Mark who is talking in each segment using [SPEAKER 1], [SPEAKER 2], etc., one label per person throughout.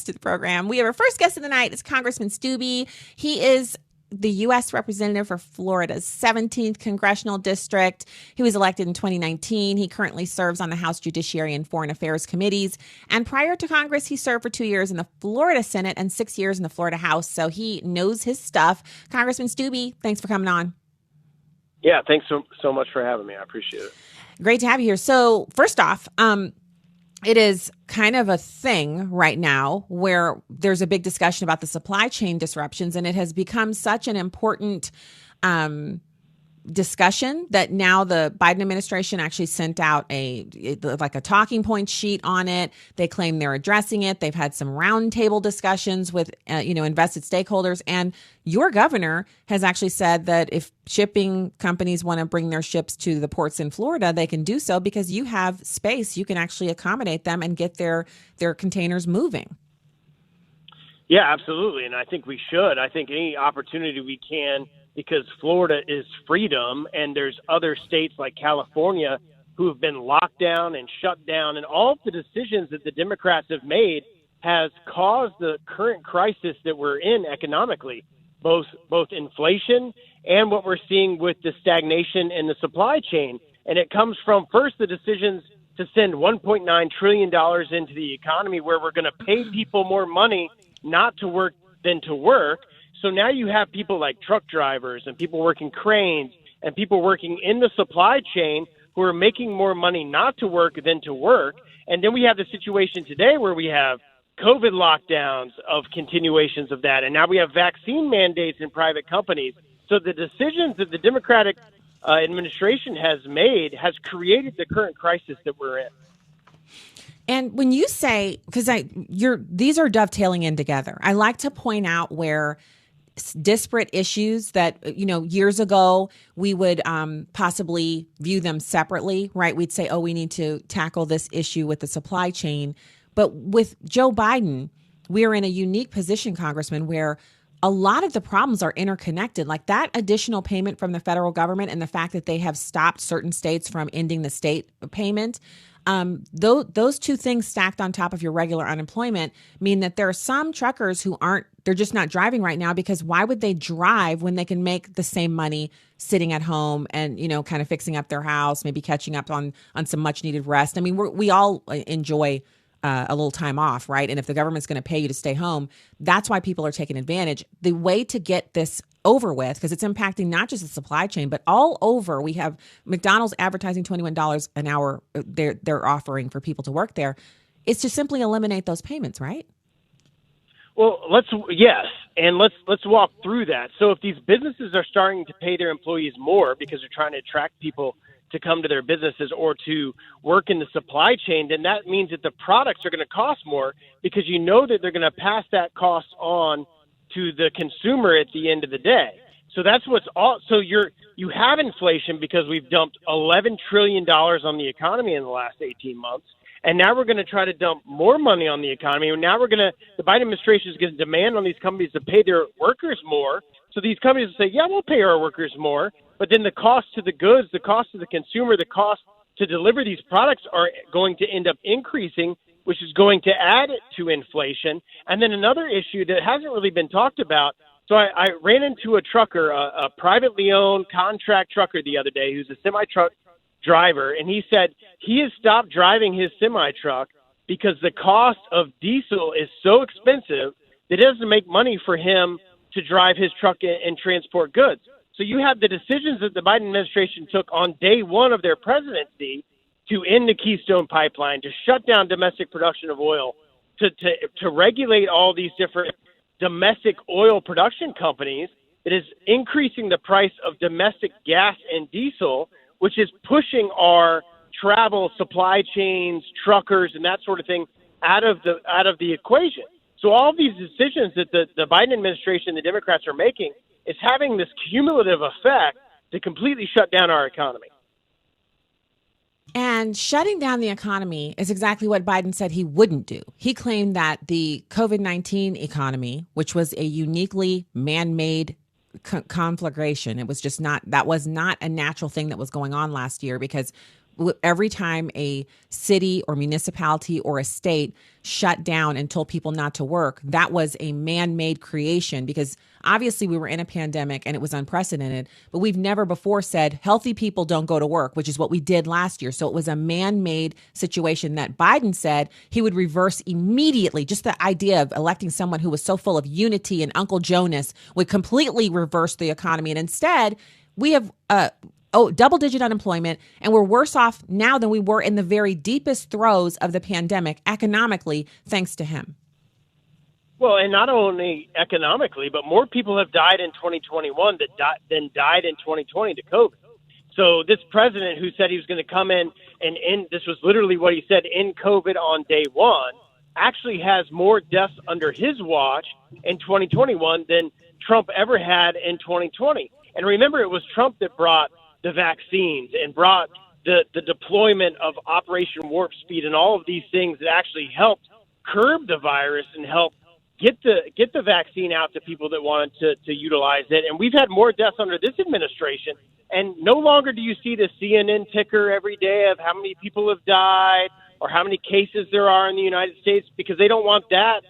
[SPEAKER 1] to the program. We have our first guest of the night. It's Congressman Steube. He is the U.S. representative for Florida's 17th congressional district. He was elected in 2019. He currently serves on the House Judiciary and Foreign Affairs committees. And prior to Congress, he served for 2 years in the Florida Senate and 6 years in the Florida House. So he knows his stuff. Congressman Steube, thanks for coming on.
[SPEAKER 2] Yeah, thanks so much for having me. I appreciate it.
[SPEAKER 1] Great to have you here. So first off, it is kind of a thing right now where there's a big discussion about the supply chain disruptions, and it has become such an important discussion that now the Biden administration actually sent out a talking point sheet on it. They claim they're addressing it. They've had some roundtable discussions with invested stakeholders, and your governor has actually said that if shipping companies want to bring their ships to the ports in Florida, they can do so because you have space. You can actually accommodate them and get their containers moving.
[SPEAKER 2] Yeah, absolutely. And I think we should. I think any opportunity we can, because Florida is freedom, and there's other states like California who have been locked down and shut down, and all of the decisions that the Democrats have made has caused the current crisis that we're in economically, both inflation and what we're seeing with the stagnation in the supply chain. And it comes from, first, the decisions to send $1.9 trillion into the economy, where we're going to pay people more money not to work than to work. So now you have people like truck drivers and people working cranes and people working in the supply chain who are making more money not to work than to work. And then we have the situation today where we have COVID lockdowns of continuations of that. And now we have vaccine mandates in private companies. So the decisions that the Democratic administration has made has created the current crisis that we're in.
[SPEAKER 1] And when you say, because these are dovetailing in together, I like to point out where disparate issues that, years ago we would possibly view them separately, right? We'd say, we need to tackle this issue with the supply chain. But with Joe Biden, we're in a unique position, Congressman, where a lot of the problems are interconnected. Like that additional payment from the federal government and the fact that they have stopped certain states from ending the state payment. Those two things stacked on top of your regular unemployment mean that there are some truckers who they're just not driving right now, because why would they drive when they can make the same money sitting at home and, kind of fixing up their house, maybe catching up on some much needed rest. I mean, we all enjoy a little time off, right? And if the government's going to pay you to stay home, that's why people are taking advantage. The way to get this over with, because it's impacting not just the supply chain, but all over. We have McDonald's advertising $21 an hour they're offering for people to work there. It's to simply eliminate those payments, right?
[SPEAKER 2] Well, let's walk through that. So if these businesses are starting to pay their employees more because they're trying to attract people to come to their businesses or to work in the supply chain, then that means that the products are going to cost more, because that they're going to pass that cost on to the consumer at the end of the day. So that's you have inflation because we've dumped $11 trillion on the economy in the last 18 months. And now we're going to try to dump more money on the economy. And now the Biden administration is going to demand on these companies to pay their workers more. So these companies will say, yeah, we'll pay our workers more. But then the cost to the goods, the cost to the consumer, the cost to deliver these products are going to end up increasing, which is going to add to inflation. And then another issue that hasn't really been talked about. So I ran into a trucker, a privately owned contract trucker the other day, who's a semi-truck driver. And he said he has stopped driving his semi-truck because the cost of diesel is so expensive that it doesn't make money for him to drive his truck and transport goods. So you have the decisions that the Biden administration took on day one of their presidency to end the Keystone Pipeline, to shut down domestic production of oil, to regulate all these different domestic oil production companies. It is increasing the price of domestic gas and diesel, which is pushing our travel, supply chains, truckers, and that sort of thing out of the equation. So all of these decisions that the Biden administration, the Democrats are making, is having this cumulative effect to completely shut down our economy.
[SPEAKER 1] And shutting down the economy is exactly what Biden said he wouldn't do. He claimed that the COVID-19 economy, which was a uniquely man-made conflagration, that was not a natural thing that was going on last year, because Every time a city or municipality or a state shut down and told people not to work, that was a man-made creation, because obviously we were in a pandemic and it was unprecedented, but we've never before said healthy people don't go to work, which is what we did last year. So it was a man-made situation that Biden said he would reverse immediately. Just the idea of electing someone who was so full of unity and Uncle Jonas would completely reverse the economy. And instead, we have double-digit unemployment, and we're worse off now than we were in the very deepest throes of the pandemic economically, thanks to him.
[SPEAKER 2] Well, and not only economically, but more people have died in 2021 than died in 2020 to COVID. So this president who said he was going to come in and end, this was literally what he said, end COVID on day one, actually has more deaths under his watch in 2021 than Trump ever had in 2020. And remember, it was Trump that brought the vaccines and brought the deployment of Operation Warp Speed and all of these things that actually helped curb the virus and help get the vaccine out to people that wanted to utilize it. And we've had more deaths under this administration. And no longer do you see the CNN ticker every day of how many people have died or how many cases there are in the United States, because they don't want that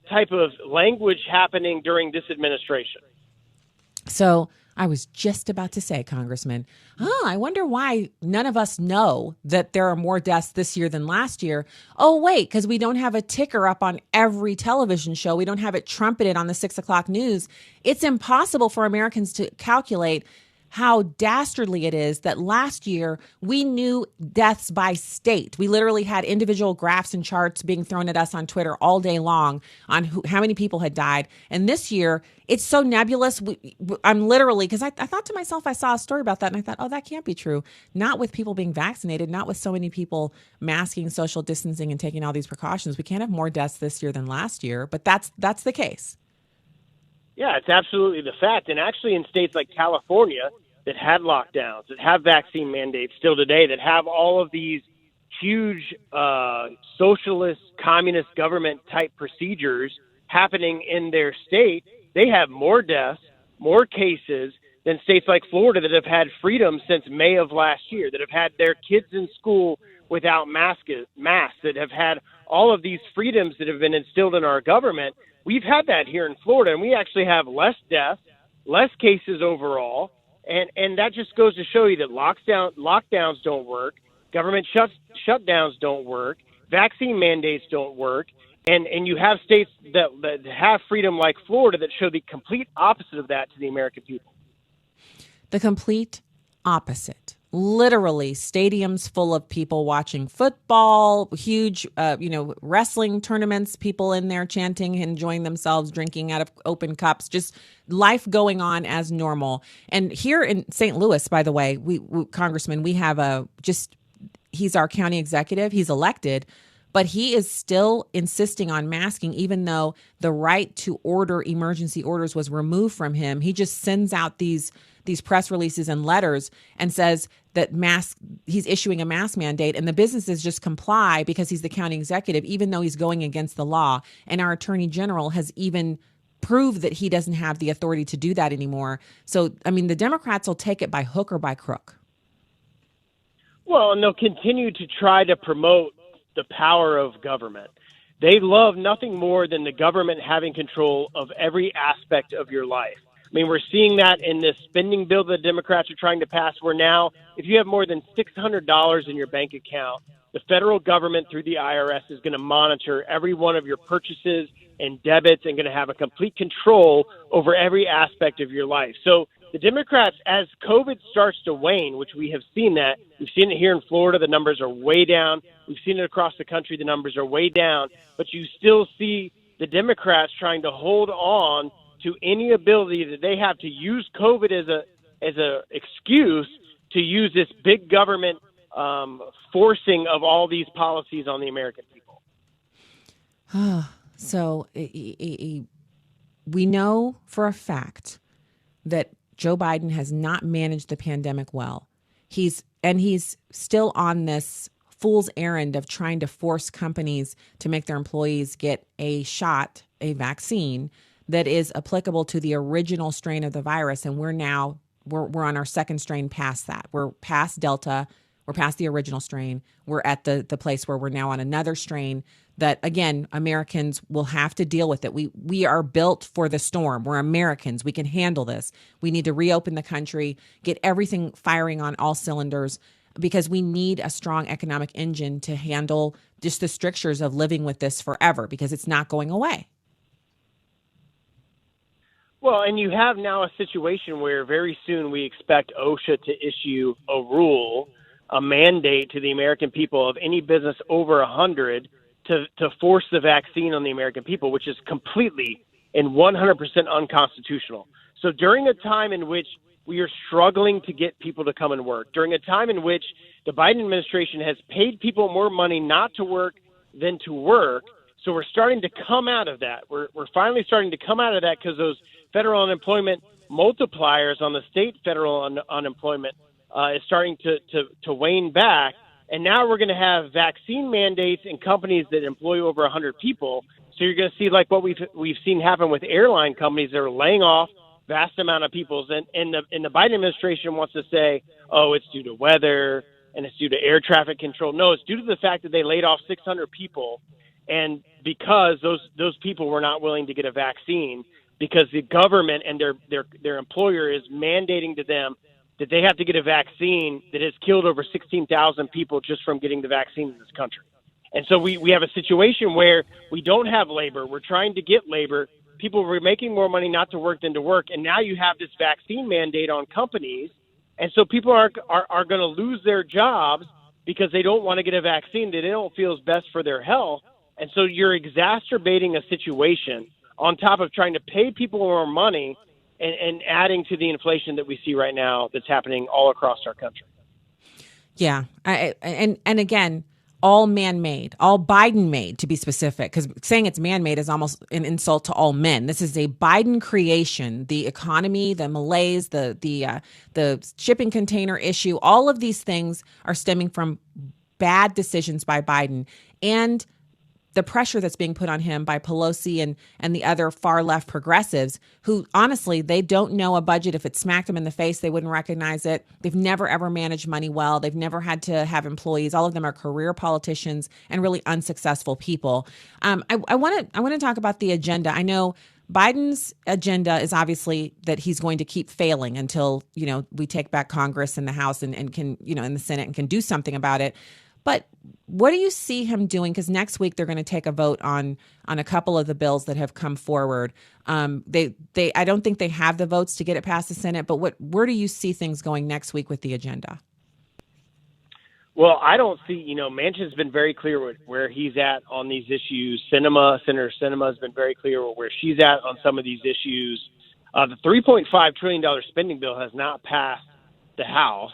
[SPEAKER 2] type of language happening during this administration.
[SPEAKER 1] So I was just about to say, Congressman, I wonder why none of us know that there are more deaths this year than last year. Oh, wait, because we don't have a ticker up on every television show. We don't have it trumpeted on the 6 o'clock news. It's impossible for Americans to calculate how dastardly it is that last year we knew deaths by state. We literally had individual graphs and charts being thrown at us on Twitter all day long on how many people had died. And this year, it's so nebulous. I'm literally, because I thought to myself, I saw a story about that and I thought, oh, that can't be true. Not with people being vaccinated, not with so many people masking, social distancing, and taking all these precautions. We can't have more deaths this year than last year, but that's the case.
[SPEAKER 2] Yeah, it's absolutely the fact. And actually in states like California that had lockdowns, that have vaccine mandates still today, that have all of these huge socialist, communist government type procedures happening in their state, they have more deaths, more cases than states like Florida that have had freedom since May of last year, that have had their kids in school without masks, that have had all of these freedoms that have been instilled in our government. We've had that here in Florida, and we actually have less deaths, less cases overall. And that just goes to show you that lockdowns don't work, government shutdowns don't work, vaccine mandates don't work, and you have states that have freedom like Florida that show the complete opposite of that to the American people.
[SPEAKER 1] The complete opposite. Literally stadiums full of people watching football, huge, wrestling tournaments, people in there chanting, enjoying themselves, drinking out of open cups, just life going on as normal. And here in St. Louis, by the way, we Congressman, we have he's our county executive. He's elected, but he is still insisting on masking, even though the right to order emergency orders was removed from him. He just sends out these press releases and letters and says that he's issuing a mask mandate, and the businesses just comply because he's the county executive, even though he's going against the law. And our attorney general has even proved that he doesn't have the authority to do that anymore. So, I mean, the Democrats will take it by hook or by crook.
[SPEAKER 2] Well, and they'll continue to try to promote the power of government. They love nothing more than the government having control of every aspect of your life. I mean, we're seeing that in this spending bill that the Democrats are trying to pass, where now if you have more than $600 in your bank account, the federal government through the IRS is going to monitor every one of your purchases and debits and going to have a complete control over every aspect of your life. So the Democrats, as COVID starts to wane, which we have seen that, we've seen it here in Florida, the numbers are way down. We've seen it across the country, the numbers are way down. But you still see the Democrats trying to hold on to any ability that they have to use COVID as a excuse to use this big government forcing of all these policies on the American people.
[SPEAKER 1] So we know for a fact that Joe Biden has not managed the pandemic well. He's still on this fool's errand of trying to force companies to make their employees get a vaccine that is applicable to the original strain of the virus. And we're on our second strain past that. We're past Delta. We're past the original strain. We're at the place where we're now on another strain that, again, Americans will have to deal with it. We are built for the storm. We're Americans. We can handle this. We need to reopen the country, get everything firing on all cylinders, because we need a strong economic engine to handle just the strictures of living with this forever, because it's not going away.
[SPEAKER 2] Well, and you have now a situation where very soon we expect OSHA to issue a rule, a mandate to the American people of any business over 100 to force the vaccine on the American people, which is completely and 100% unconstitutional. So during a time in which we are struggling to get people to come and work, during a time in which the Biden administration has paid people more money not to work than to work, so we're starting to come out of that. We're finally starting to come out of that because those federal unemployment multipliers on the state federal unemployment is starting to wane back. And now we're going to have vaccine mandates in companies that employ over 100 people. So you're going to see like what we've seen happen with airline companies that are laying off vast amount of people. And the Biden administration wants to say, oh, it's due to weather and it's due to air traffic control. No, it's due to the fact that they laid off 600 people. And because those people were not willing to get a vaccine, because the government and their employer is mandating to them that they have to get a vaccine that has killed over 16,000 people just from getting the vaccine in this country. And so we have a situation where we don't have labor. We're trying to get labor. People were making more money not to work than to work. And now you have this vaccine mandate on companies. And so people are going to lose their jobs because they don't want to get a vaccine that they don't feel is best for their health. And so you're exacerbating a situation on top of trying to pay people more money and adding to the inflation that we see right now that's happening all across our country.
[SPEAKER 1] Yeah. And again, all man-made, all Biden-made, to be specific, because saying it's man-made is almost an insult to all men. This is a Biden creation. The economy, the malaise, the shipping container issue, all of these things are stemming from bad decisions by Biden and the pressure that's being put on him by Pelosi and the other far left progressives who, honestly, they don't know a budget. If it smacked them in the face, they wouldn't recognize it. They've never, ever managed money well. They've never had to have employees. All of them are career politicians and really unsuccessful people. I want to talk about the agenda. I know Biden's agenda is obviously that he's going to keep failing until, we take back Congress and the House and can, in the Senate and can do something about it. But what do you see him doing? Because next week they're going to take a vote on a couple of the bills that have come forward. I don't think they have the votes to get it past the Senate. But where do you see things going next week with the agenda?
[SPEAKER 2] Well, I don't see. Manchin's been very clear where he's at on these issues. Senator Sinema has been very clear where she's at on some of these issues. The $3.5 trillion spending bill has not passed the House.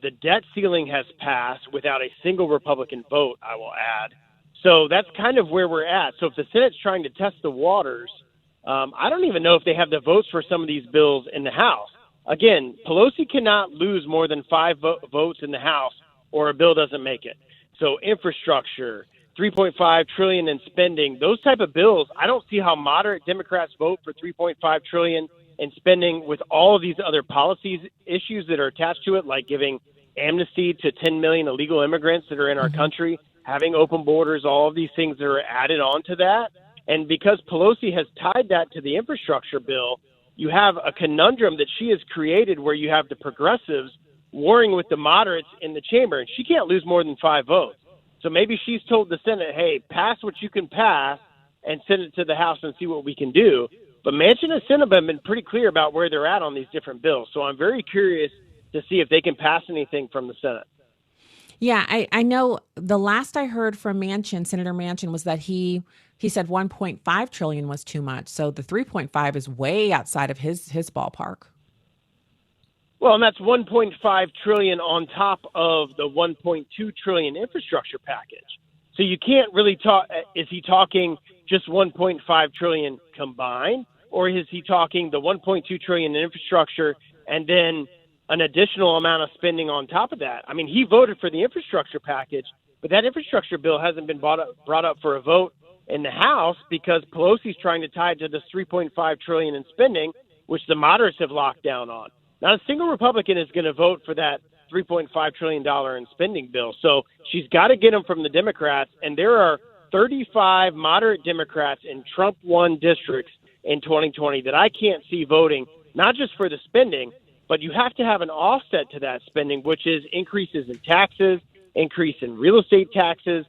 [SPEAKER 2] The debt ceiling has passed without a single Republican vote, I will add. So that's kind of where we're at. So if the Senate's trying to test the waters, I don't even know if they have the votes for some of these bills in the House. Again, Pelosi cannot lose more than 5 votes in the House or a bill doesn't make it. So infrastructure, $3.5 trillion in spending, those type of bills, I don't see how moderate Democrats vote for $3.5 trillion in spending with all of these other policies issues that are attached to it, like giving amnesty to 10 million illegal immigrants that are in our country, having open borders, all of these things that are added on to that. And because Pelosi has tied that to the infrastructure bill, you have a conundrum that she has created where you have the progressives warring with the moderates in the chamber, and she can't lose more than 5 votes. So maybe she's told the Senate, hey, pass what you can pass and send it to the House and see what we can do. But Manchin and Sinema have been pretty clear about where they're at on these different bills. So I'm very curious to see if they can pass anything from the Senate.
[SPEAKER 1] Yeah, I know the last I heard from Manchin, Senator Manchin, was that he said 1.5 trillion was too much. So the 3.5 is way outside of his ballpark.
[SPEAKER 2] Well, and that's 1.5 trillion on top of the 1.2 trillion infrastructure package. So you can't really talk. Is he talking just 1.5 trillion combined, or is he talking the 1.2 trillion in infrastructure and then an additional amount of spending on top of that? I mean, he voted for the infrastructure package, but that infrastructure bill hasn't been brought up for a vote in the House because Pelosi's trying to tie it to this 3.5 trillion in spending, which the moderates have locked down on. Not a single Republican is going to vote for that $3.5 trillion in spending bill. So she's got to get them from the Democrats. And there are 35 moderate Democrats in Trump won districts in 2020 that I can't see voting, not just for the spending, but you have to have an offset to that spending, which is increases in taxes, increase in real estate taxes,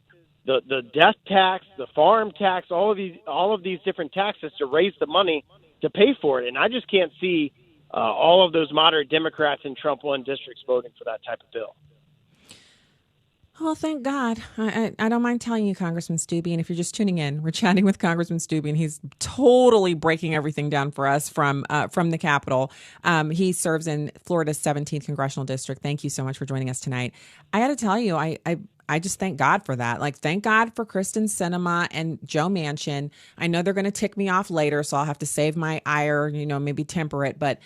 [SPEAKER 2] the death tax, the farm tax, all of these different taxes to raise the money to pay for it. And I just can't see all of those moderate Democrats in Trump won districts voting for that type of bill.
[SPEAKER 1] Well, thank God. I don't mind telling you, Congressman Steube, and if you're just tuning in, we're chatting with Congressman Steube, and he's totally breaking everything down for us from the Capitol. He serves in Florida's 17th Congressional District. Thank you so much for joining us tonight. I got to tell you, I just thank God for that. Like, thank God for Kristen Sinema and Joe Manchin. I know they're going to tick me off later, so I'll have to save my ire, maybe temper it. But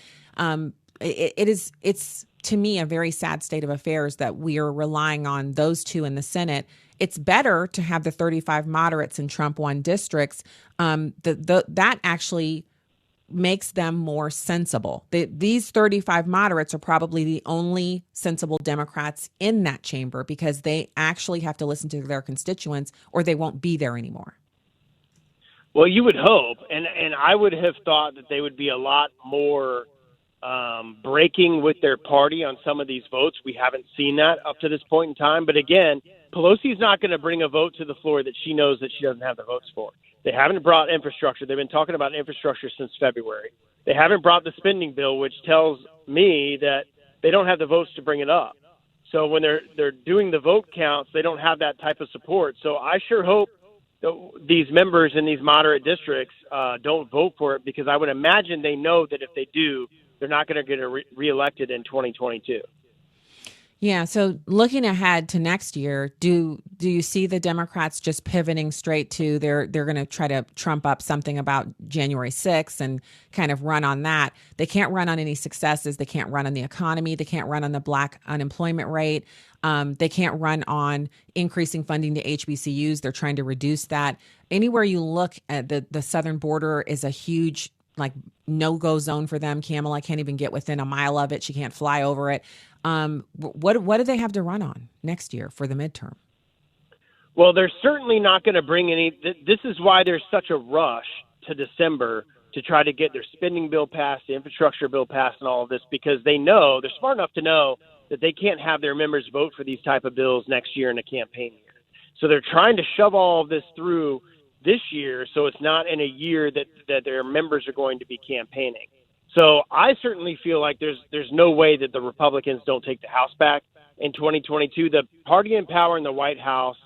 [SPEAKER 1] it's to me a very sad state of affairs that we are relying on those two in the Senate. It's better to have the 35 moderates in Trump won districts. That actually makes them more sensible. These 35 moderates are probably the only sensible Democrats in that chamber because they actually have to listen to their constituents or they won't be there anymore.
[SPEAKER 2] Well, you would hope, and I would have thought that they would be a lot more breaking with their party on some of these votes. We haven't seen that up to this point in time. But again, Pelosi's not going to bring a vote to the floor that she knows that she doesn't have the votes for. They haven't brought infrastructure. They've been talking about infrastructure since February. They haven't brought the spending bill, which tells me that they don't have the votes to bring it up. So when they're doing the vote counts, they don't have that type of support. So I sure hope that these members in these moderate districts don't vote for it, because I would imagine they know that if they do, they're not going to get reelected in 2022.
[SPEAKER 1] Yeah. So looking ahead to next year, do you see the Democrats just pivoting straight to they're going to try to trump up something about January 6th and kind of run on that? They can't run on any successes. They can't run on the economy. They can't run on the Black unemployment rate. They can't run on increasing funding to HBCUs. They're trying to reduce that. Anywhere you look at the southern border is a huge no-go zone for them. Kamala can't even get within a mile of it. She can't fly over it. What do they have to run on next year for the midterm?
[SPEAKER 2] Well, they're certainly not going to bring any. This is why there's such a rush to December to try to get their spending bill passed, the infrastructure bill passed, and all of this, because they know, they're smart enough to know that they can't have their members vote for these type of bills next year in a campaign year. So they're trying to shove all of this through this year, so it's not in a year that their members are going to be campaigning. So I certainly feel like there's no way that the Republicans don't take the House back in 2022. The party in power in the White House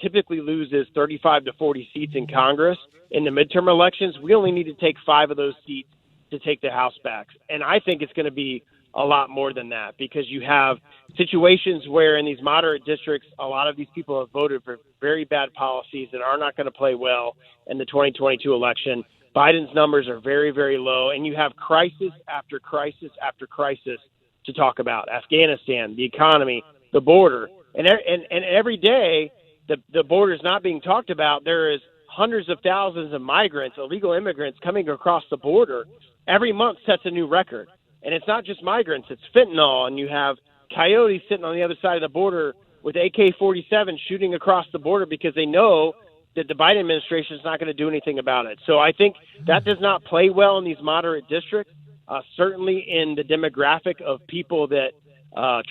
[SPEAKER 2] typically loses 35 to 40 seats in Congress. In the midterm elections, we only need to take 5 of those seats to take the House back. And I think it's going to be a lot more than that, because you have situations where in these moderate districts, a lot of these people have voted for very bad policies that are not going to play well in the 2022 election. Biden's numbers are very, very low, and you have crisis after crisis after crisis to talk about. Afghanistan, the economy, the border, and every day the border is not being talked about. There is hundreds of thousands of migrants, illegal immigrants coming across the border. Every month sets a new record. And it's not just migrants, it's fentanyl, and you have coyotes sitting on the other side of the border with AK-47 shooting across the border because they know that the Biden administration is not going to do anything about it. So I think that does not play well in these moderate districts, certainly in the demographic of people that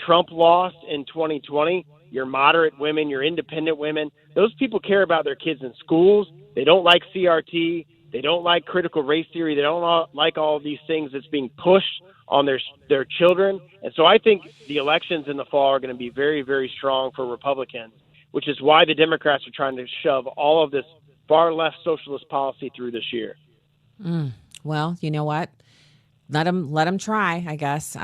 [SPEAKER 2] Trump lost in 2020, your moderate women, your independent women. Those people care about their kids in schools. They don't like CRT. They don't like critical race theory. They don't like all of these things that's being pushed on their children. And so I think the elections in the fall are going to be very, very strong for Republicans, which is why the Democrats are trying to shove all of this far left socialist policy through this year.
[SPEAKER 1] Well, you know what? Let them try, I guess.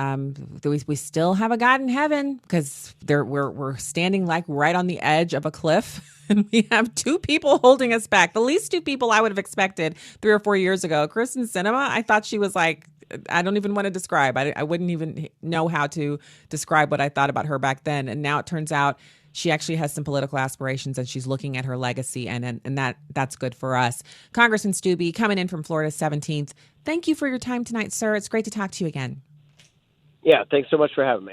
[SPEAKER 1] We still have a God in heaven, because we're standing right on the edge of a cliff, and we have 2 people holding us back. The least 2 people I would have expected 3 or 4 years ago. Kristen Sinema, I thought she was I don't even want to describe. I wouldn't even know how to describe what I thought about her back then. And now it turns out she actually has some political aspirations, and she's looking at her legacy, and that's good for us. Congressman Steube, coming in from Florida's 17th. Thank you for your time tonight, sir. It's great to talk to you again.
[SPEAKER 2] Yeah, thanks so much for having me.